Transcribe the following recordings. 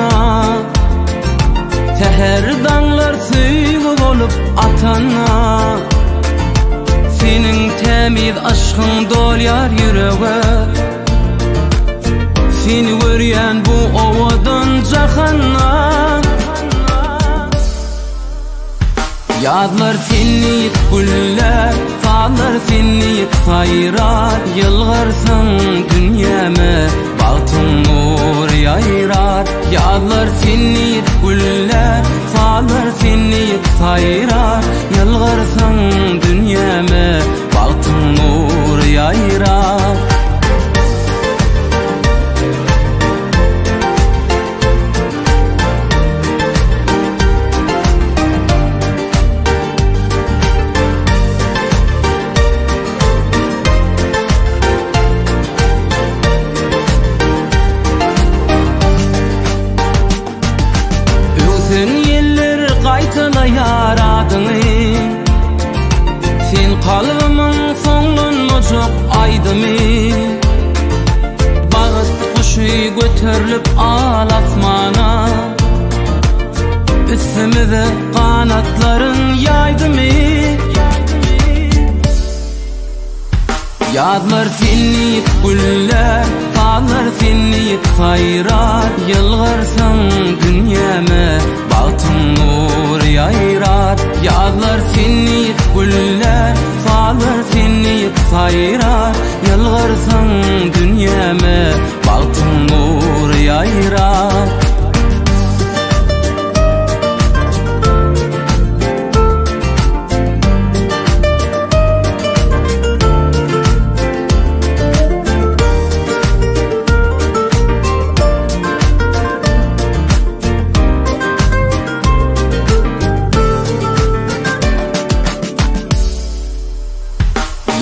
atana, teher dağlar süygü olup atana. Senin temiz aşkın dolyar yüreğe, seni görüyen bu ovadan cahanna. Yadlar seni güller, sağlar seni sayrar. Yılgarsın dünyame, bahtın nur yayrar. Yadlar seni güller, sağlar seni sayrar. Yılgarsın dünyame, bahtın nur yayrar. Qaytala yaradını, sen kalbimın sonunu çok aydımi. Bağıt kuşu götürülüp al asmana, üstümüze kanatların yaydımi. Yadlar seni güller, sağlar seni sayrar. Yılgarsın dünyame, bahtın nur yayrar. Yadlar seni güller, sağlar seni sayrar. Yılgarsın dünyame, bahtın nur yayrar.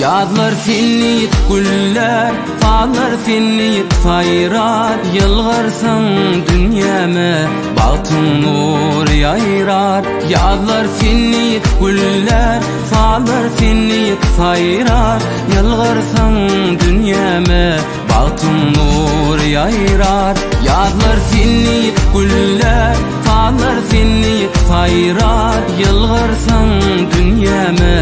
Yadlar seni güller, sağlar seni sayrar. Yılgarsın dünyame, bahtın nur yayrar. Yadlar seni güller, sağlar seni sayrar. Yılgarsın dünyame, bahtın nur yayrar. Yadlar seni güller, sağlar seni sayrar. Yılgarsın dünyame,